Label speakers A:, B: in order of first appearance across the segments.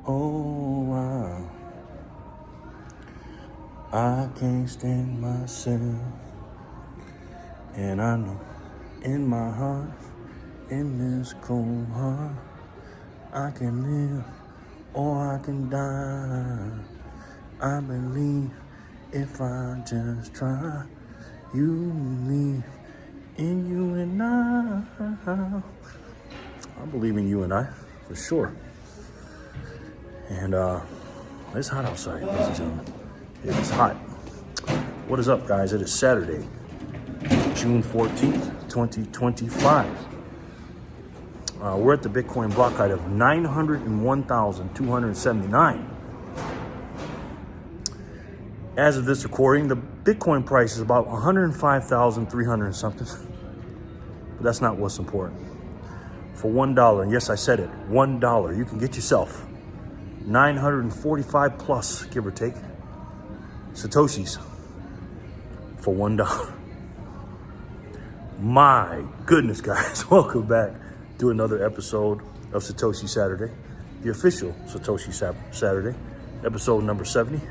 A: Oh, I can't stand myself. And I know in my heart, in this cold heart, I can live or I can die. I believe if I just try, you believe in you and I. I believe in you and I, for sure. And it's hot outside, ladies and gentlemen. It is hot. What is up, guys? It is Saturday, June 14th, 2025. We're at the Bitcoin block height of 901,279. As of this recording, the Bitcoin price is about 105,300 and something. But that's not what's important. For $1, and yes, I said it, $1, you can get yourself 945 plus, give or take, Satoshis for $1. My goodness, guys, welcome back to another episode of Satoshi Saturday, the official Satoshi Saturday, episode number 70.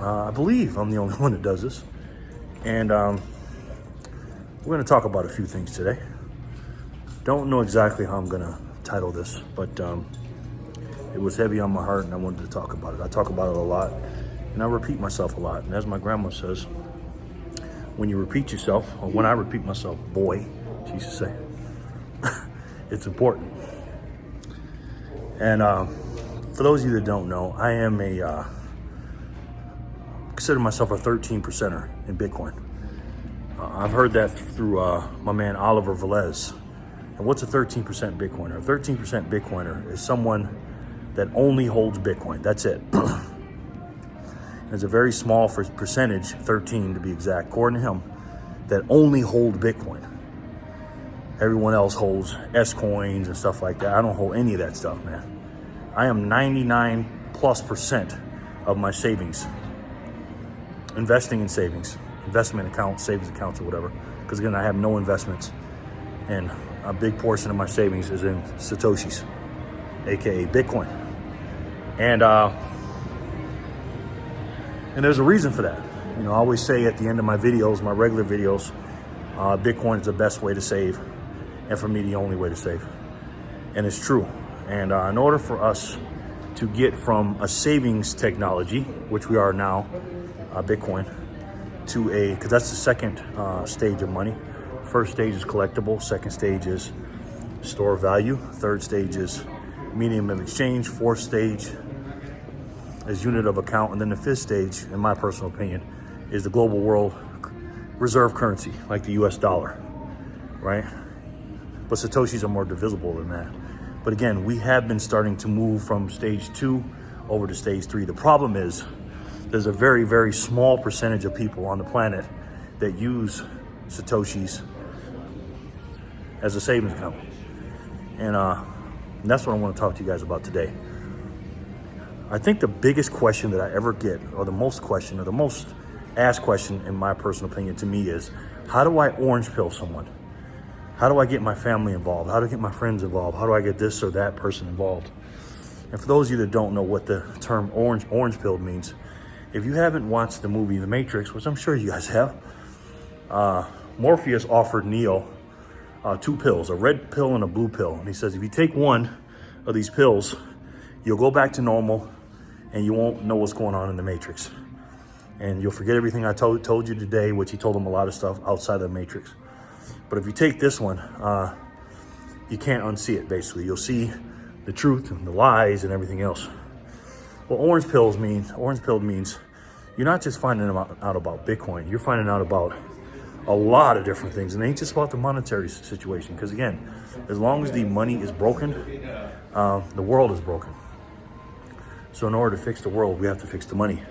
A: I believe I'm the only one that does this. And we're going to talk about a few things today. Don't know exactly how I'm going to title this, but it was heavy on my heart and I wanted to talk about it. I talk about it a lot and I repeat myself a lot. And as my grandma says, when you repeat yourself, or when I repeat myself, boy, she used to say, it's important. And for those of you that don't know, I am consider myself a 13%er in Bitcoin. I've heard that through my man HODLRS. And what's a 13% Bitcoiner? A 13% Bitcoiner is someone that only holds Bitcoin. That's it. It's a very small percentage, 13 to be exact, according to him, that only hold Bitcoin. Everyone else holds S coins and stuff like that. I don't hold any of that stuff, man. I am 99+% of my savings investing in savings, investment accounts, savings accounts, or whatever. Because again, I have no investments, and a big portion of my savings is in Satoshis, aka Bitcoin. And there's a reason for that. You know, I always say at the end of my videos, my regular videos, Bitcoin is the best way to save, and for me, the only way to save. And it's true. And in order for us to get from a savings technology, which we are now, Bitcoin, to because that's the second stage of money. First stage is collectible. Second stage is store of value. Third stage is medium of exchange. Fourth stage is unit of account. And then the fifth stage, in my personal opinion, is the global world reserve currency, like the US dollar, right? But Satoshis are more divisible than that. But again, we have been starting to move from stage 2 over to stage 3. The problem is there's a very, very small percentage of people on the planet that use Satoshis as a savings account. And that's what I want to talk to you guys about today. I think the biggest question that I ever get, or the most asked question in my personal opinion to me is, how do I orange pill someone? How do I get my family involved? How do I get my friends involved? How do I get this or that person involved? And for those of you that don't know what the term orange pill means, if you haven't watched the movie The Matrix, which I'm sure you guys have, Morpheus offered Neo 2 pills, a red pill and a blue pill. And he says, if you take one of these pills, you'll go back to normal and you won't know what's going on in the Matrix. And you'll forget everything I told you today, which he told him a lot of stuff outside of the Matrix. But if you take this one, you can't unsee it, basically. You'll see the truth and the lies and everything else. What orange pill means you're not just finding out about Bitcoin, you're finding out about a lot of different things. And it ain't just about the monetary situation. Because again, as long as the money is broken, the world is broken. So in order to fix the world, we have to fix the money.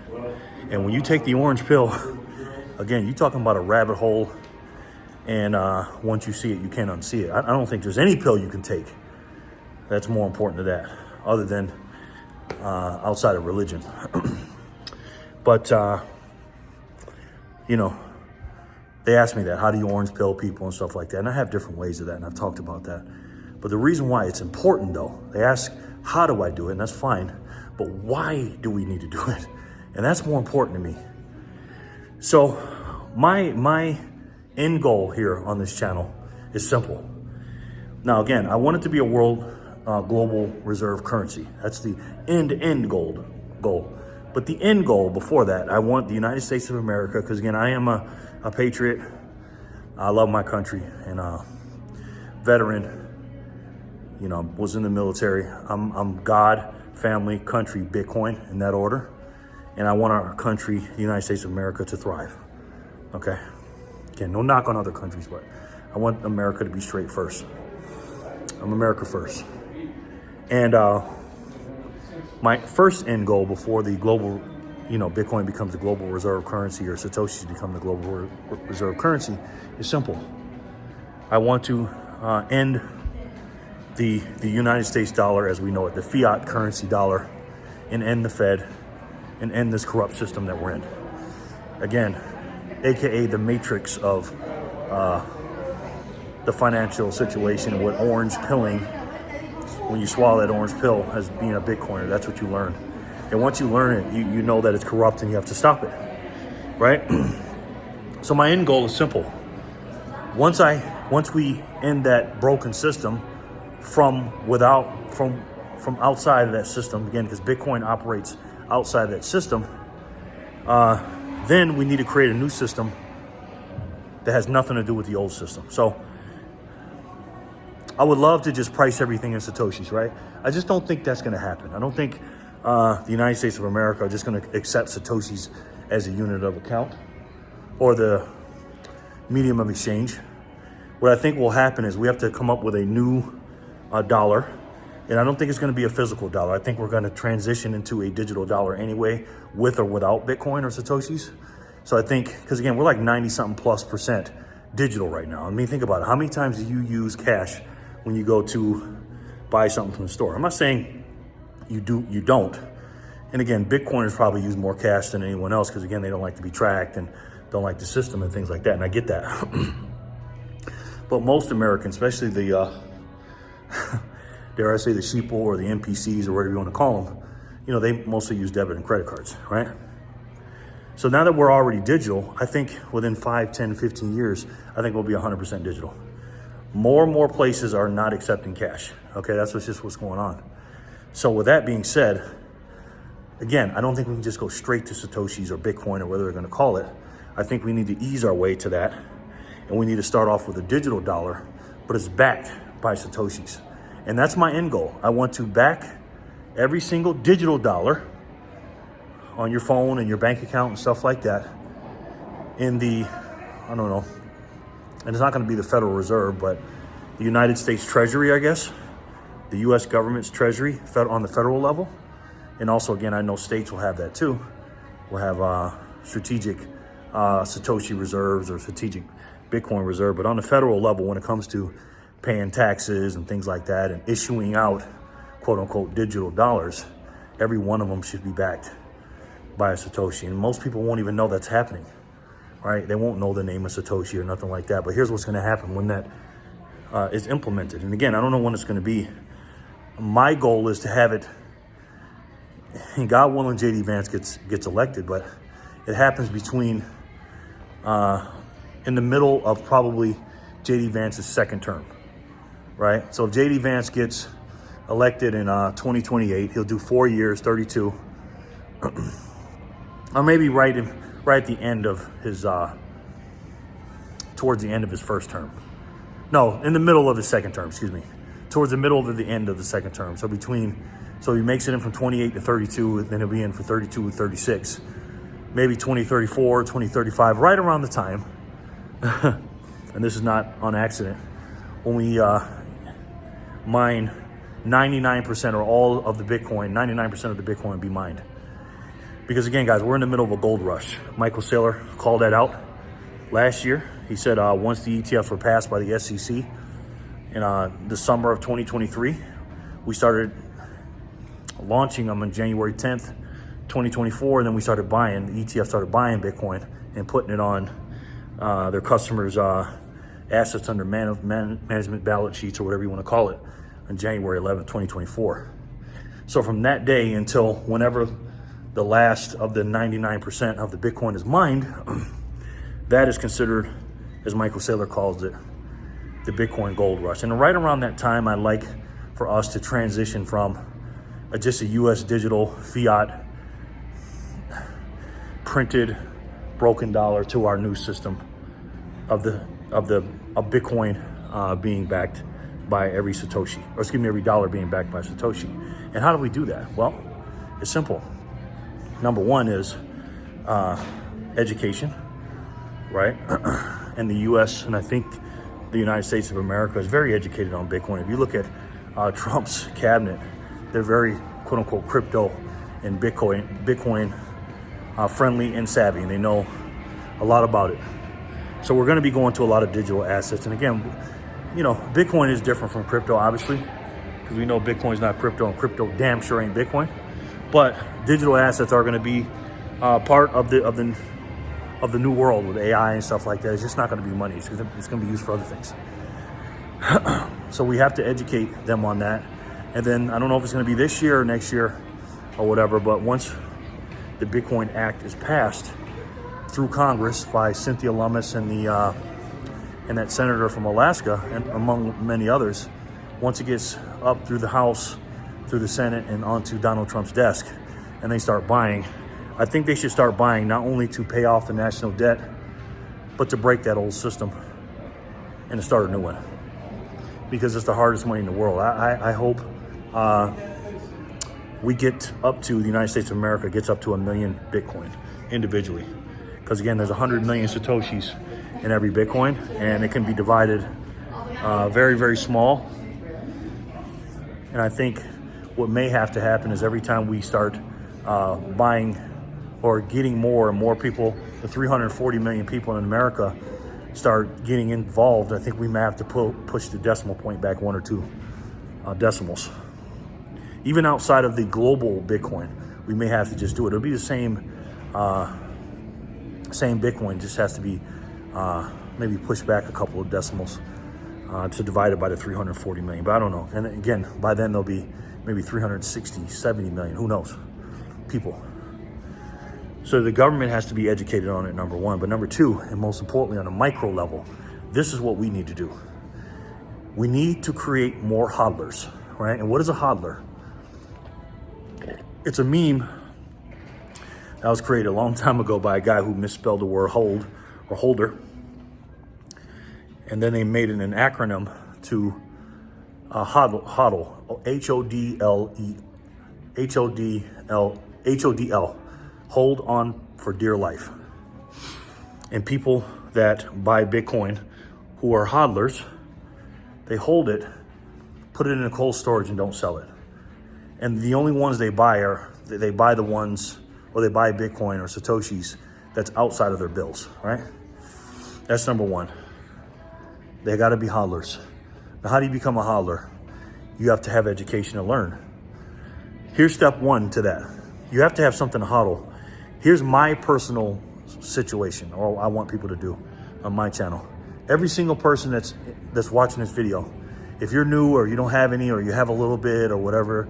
A: And when you take the orange pill, again, you're talking about a rabbit hole. And once you see it, you can't unsee it. I don't think there's any pill you can take that's more important to that, other than outside of religion. But, you know, they ask me that, how do you orange pill people and stuff like that? And I have different ways of that, and I've talked about that. But the reason why it's important, though, they ask, how do I do it? And that's fine. But why do we need to do it? And that's more important to me. So my end goal here on this channel is simple. Now, again, I want it to be a world global reserve currency. That's the end goal. But the end goal before that, I want the United States of America, because again, I am a patriot. I love my country, and veteran. You know, was in the military. I'm God, family, country, Bitcoin, in that order. And I want our country, the United States of America, to thrive. Okay? Again, no knock on other countries, but I want America to be straight first. I'm America first. And my first end goal before the global, Bitcoin becomes the global reserve currency, or Satoshi's become the global reserve currency, is simple. I want to end the United States dollar as we know it, the fiat currency dollar, and end the Fed, and end this corrupt system that we're in. Again, AKA the matrix of the financial situation with orange pilling. When you swallow that orange pill as being a Bitcoiner, that's what you learn. And once you learn it, you know that it's corrupt and you have to stop it, right? So my end goal is simple. Once we end that broken system from outside of that system, again, because Bitcoin operates outside of that system, then we need to create a new system that has nothing to do with the old system. So I would love to just price everything in Satoshis, right? I just don't think that's going to happen. I don't think the United States of America are just going to accept Satoshis as a unit of account or the medium of exchange. What I think will happen is we have to come up with a new dollar. And I don't think it's going to be a physical dollar. I think we're going to transition into a digital dollar anyway, with or without Bitcoin or Satoshis. So I think, because again, we're like 90-something+% digital right now. I mean, think about it. How many times do you use cash when you go to buy something from the store? I'm not saying you don't. And again, Bitcoiners probably use more cash than anyone else because again, they don't like to be tracked and don't like the system and things like that. And I get that. But most Americans, especially the, dare I say, the sheeple or the NPCs or whatever you want to call them, they mostly use debit and credit cards, right? So now that we're already digital, I think within 5, 10, 15 years, I think we'll be 100% digital. More and more places are not accepting cash. Okay, that's just what's going on. So with that being said, again, I don't think we can just go straight to Satoshis or Bitcoin or whatever they're going to call it. I think we need to ease our way to that. And we need to start off with a digital dollar, but it's backed by Satoshis. And that's my end goal. I want to back every single digital dollar on your phone and your bank account and stuff like that in the, I don't know, and it's not going to be the Federal Reserve, but the United States Treasury, I guess, the U.S. government's treasury on the federal level. And also, again, I know states will have that too. We'll have strategic Satoshi reserves or strategic Bitcoin reserve. But on the federal level, when it comes to paying taxes and things like that and issuing out quote unquote digital dollars, every one of them should be backed by a Satoshi. And most people won't even know that's happening, right? They won't know the name of Satoshi or nothing like that. But here's what's going to happen when that is implemented. And again, I don't know when it's going to be. My goal is to have it, and God willing, JD Vance gets elected, but it happens between in the middle of probably JD Vance's second term, right? So if JD Vance gets elected in 2028, he'll do 4 years, 32, or maybe right at the end of his, towards the end of his first term. No, in the middle of his second term, excuse me. Towards the middle of the end of the second term. So so he makes it in from 28 to 32, then he'll be in for 32 to 36. Maybe 2034, 2035, right around the time, and this is not on accident, when we mine 99% or all of the Bitcoin, 99% of the Bitcoin be mined. Because again, guys, we're in the middle of a gold rush. Michael Saylor called that out last year. He said once the ETFs were passed by the SEC in the summer of 2023, we started launching them on January 10th, 2024, and then we started buying, the ETF started buying Bitcoin and putting it on their customers' assets under management balance sheets or whatever you want to call it on January 11th, 2024. So from that day until whenever the last of the 99% of the Bitcoin is mined, that is considered, as Michael Saylor calls it, the Bitcoin gold rush. And right around that time, I like for us to transition from just a US digital fiat printed broken dollar to our new system of Bitcoin being backed by every Satoshi, or excuse me, every dollar being backed by Satoshi. And how do we do that? Well, it's simple. Number one is education, right? And the US, and I think the United States of America is very educated on Bitcoin. If you look at Trump's cabinet, they're very quote unquote crypto and Bitcoin friendly and savvy, and they know a lot about it. So we're going to be going to a lot of digital assets. And again, you know, Bitcoin is different from crypto, obviously, because we know Bitcoin's not crypto, and crypto damn sure ain't Bitcoin. But digital assets are going to be part of the new world with AI and stuff like that. It's just not going to be money. It's going to be used for other things. So we have to educate them on that. And then I don't know if it's going to be this year or next year or whatever, but once the Bitcoin Act is passed through Congress by Cynthia Lummis and that senator from Alaska, and among many others, once it gets up through the House, through the Senate, and onto Donald Trump's desk, and they start buying, I think they should start buying not only to pay off the national debt, but to break that old system and to start a new one, because it's the hardest money in the world. I hope we get up to, the United States of America gets up to 1 million Bitcoin individually. Because again, there's 100 million Satoshis in every Bitcoin, and it can be divided very, very small. And I think what may have to happen is every time we start buying or getting more and more people, the 340 million people in America start getting involved, I think we may have to push the decimal point back 1 or 2 decimals. Even outside of the global Bitcoin, we may have to just do it. It'll be the same Bitcoin, just has to be maybe pushed back a couple of decimals to divide it by the 340 million. But I don't know. And again, by then there'll be maybe 360, 70 million, who knows, people. So the government has to be educated on it, number one. But number two, and most importantly on a micro level, this is what we need to do. We need to create more hodlers, right? And what is a hodler? It's a meme that was created a long time ago by a guy who misspelled the word hold or holder. And then they made it an acronym to HODL, HODL, hold on for dear life. And people that buy Bitcoin who are hodlers, they hold it, put it in a cold storage, and don't sell it. And the only ones they buy they buy Bitcoin or Satoshis that's outside of their bills, right? That's number one. They got to be hodlers. Now, how do you become a hodler? You have to have education to learn. Here's step one to that. You have to have something to hodl. Here's my personal situation, or I want people to do on my channel. Every single person that's watching this video, if you're new or you don't have any, or you have a little bit or whatever,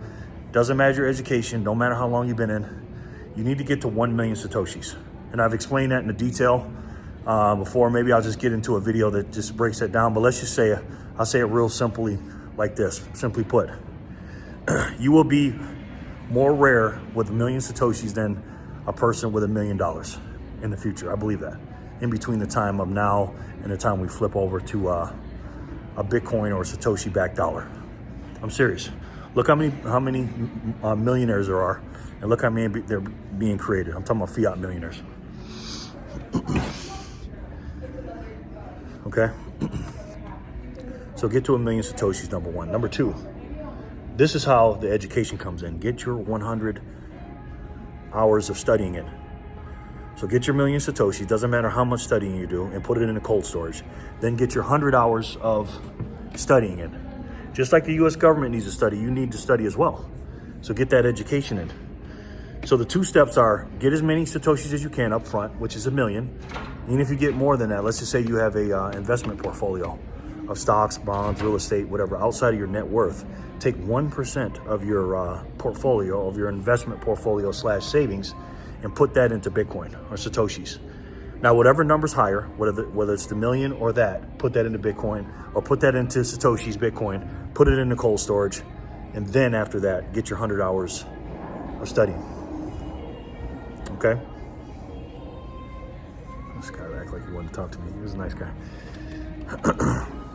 A: doesn't matter your education, don't matter how long you've been in, you need to get to 1 million Satoshis. And I've explained that in detail before. Maybe I'll just get into a video that just breaks that down, but let's just say, I'll say it real simply like this, simply put. You will be more rare with 1 million Satoshis than a person with $1 million in the future. I believe that. In between the time of now and the time we flip over to a Bitcoin or a Satoshi backed dollar. I'm serious. Look how many millionaires there are, and look how many they're being created. I'm talking about fiat millionaires. Okay? So get to 1 million Satoshis, number one. Number two, this is how the education comes in. Get your 100 hours of studying in. So get your 1 million Satoshis, doesn't matter how much studying you do, and put it in a cold storage. Then get your 100 hours of studying in. Just like the US government needs to study, you need to study as well. So get that education in. So the two steps are, get as many Satoshis as you can up front, which is 1 million. Even if you get more than that, let's just say you have a investment portfolio of stocks, bonds, real estate, whatever, outside of your net worth, take 1% of your portfolio, of your investment portfolio / savings, and put that into Bitcoin or Satoshis. Now, whatever number's higher, whether it's the million or that, put that into Bitcoin or put that into Satoshis Bitcoin, put it into cold storage, and then after that, get your 100 hours of studying. Okay? This guy act like he wanted to talk to me. He was a nice guy.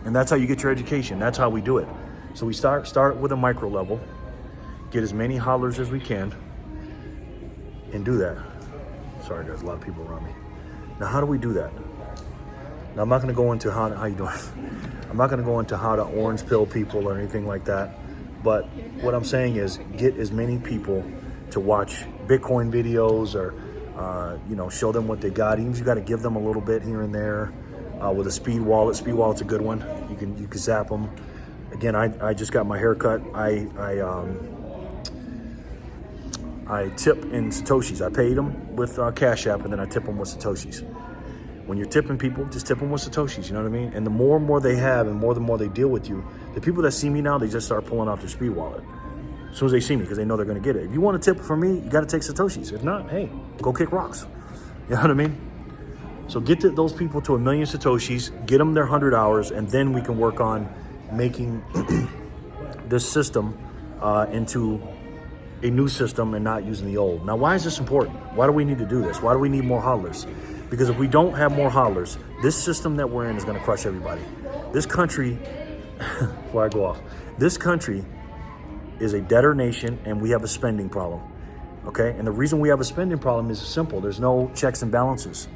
A: And that's how you get your education. That's how we do it. So we start with a micro level, get as many HODLRS as we can, and do that. Sorry, there's a lot of people around me. Now, how do we do that? Now, I'm not going to go into how you doing. I'm not going to go into how to orange pill people or anything like that. But what I'm saying is get as many people to watch Bitcoin videos or, show them what they got. Even if you got to give them a little bit here and there with a speed wallet. Speed wallet's a good one. You can zap them. Again, I just got my hair cut. I tip in Satoshis. I paid them with Cash App, and then I tip them with Satoshis. When you're tipping people, just tip them with Satoshis, you know what I mean? And the more they have and the more they deal with you, the people that see me now, they just start pulling out their speed wallet as soon as they see me because they know they're going to get it. If you want to tip from me, you got to take Satoshis. If not, hey, go kick rocks. You know what I mean? So get those people to 1 million Satoshis, get them their 100 hours, and then we can work on making this system into a new system and not using the old. Now, why is this important? Why do we need to do this? Why do we need more HODLRS? Because if we don't have more HODLRS, this system that we're in is going to crush everybody. This country, before I go off, this country is a debtor nation and we have a spending problem, okay? And the reason we have a spending problem is simple. There's no checks and balances,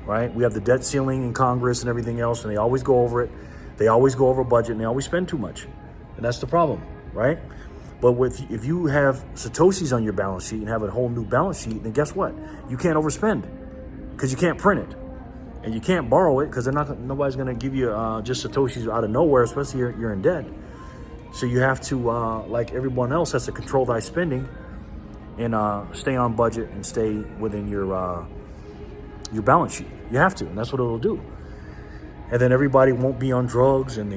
A: right? We have the debt ceiling in Congress and everything else, and they always go over it. They always go over budget, and they always spend too much. And that's the problem, right? But if you have Satoshis on your balance sheet and have a whole new balance sheet, then guess what? You can't overspend because you can't print it. And you can't borrow it because nobody's going to give you just Satoshis out of nowhere, especially you're in debt. So you have to, like everyone else, has to control thy spending and stay on budget and stay within your balance sheet. You have to, and that's what it'll do. And then everybody won't be on drugs and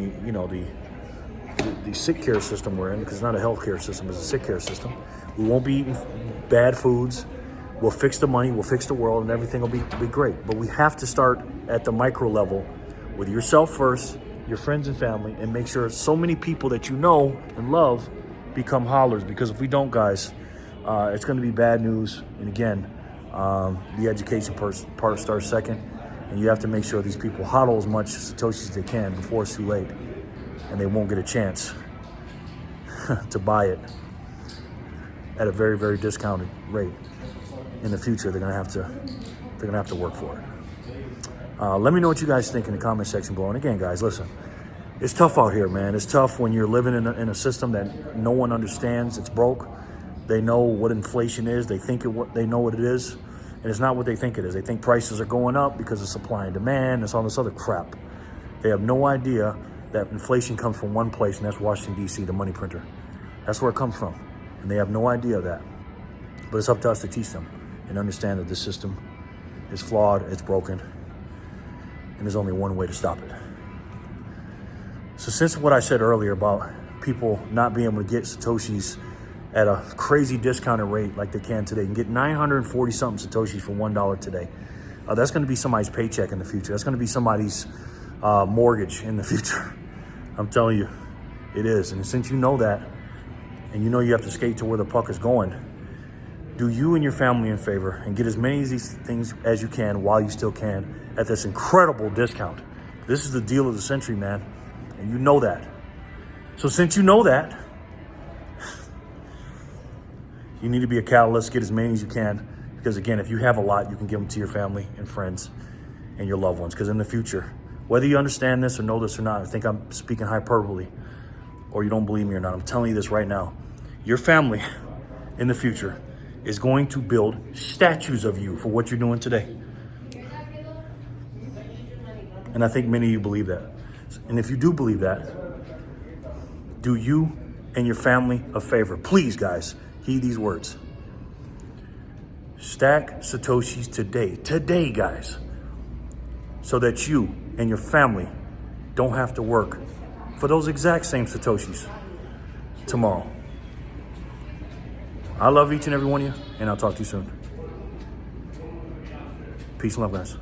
A: the sick care system we're in, because it's not a health care system, it's a sick care system. We won't be eating bad foods. We'll fix the money, we'll fix the world, and everything will be great. But we have to start at the micro level with yourself first, your friends and family, and make sure so many people that you know and love become HODLRS. Because if we don't, guys, it's going to be bad news. And again, the education part starts second, and you have to make sure these people HODL as much Satoshis as they can before it's too late, and they won't get a chance to buy it at a very, very discounted rate. In the future, they're gonna have to work for it. Let me know what you guys think in the comment section below. And again, guys, listen, it's tough out here, man. It's tough when you're living in a system that no one understands. It's broke. They know what inflation is. They know what it is, and it's not what they think it is. They think prices are going up because of supply and demand. It's all this other crap. They have no idea that inflation comes from one place, and that's Washington, D.C., the money printer. That's where it comes from, and they have no idea of that. But it's up to us to teach them and understand that this system is flawed, it's broken, and there's only one way to stop it. So since what I said earlier about people not being able to get Satoshis at a crazy discounted rate like they can today, and get 940 something Satoshis for $1 today, that's going to be somebody's paycheck in the future. That's going to be somebody's mortgage in the future. I'm telling you, it is. And since you know that, and you know you have to skate to where the puck is going, do you and your family a favor and get as many of these things as you can while you still can at this incredible discount. This is the deal of the century, man. And you know that. So since you know that, you need to be a catalyst, get as many as you can. Because again, if you have a lot, you can give them to your family and friends and your loved ones. Because in the future, whether you understand this or know this or not, I think I'm speaking hyperbole, or you don't believe me or not, I'm telling you this right now. Your family in the future is going to build statues of you for what you're doing today. And I think many of you believe that. And if you do believe that, do you and your family a favor. Please, guys, heed these words. Stack Satoshis today, guys, so that you and your family don't have to work for those exact same Satoshis tomorrow. I love each and every one of you, and I'll talk to you soon. Peace and love, guys.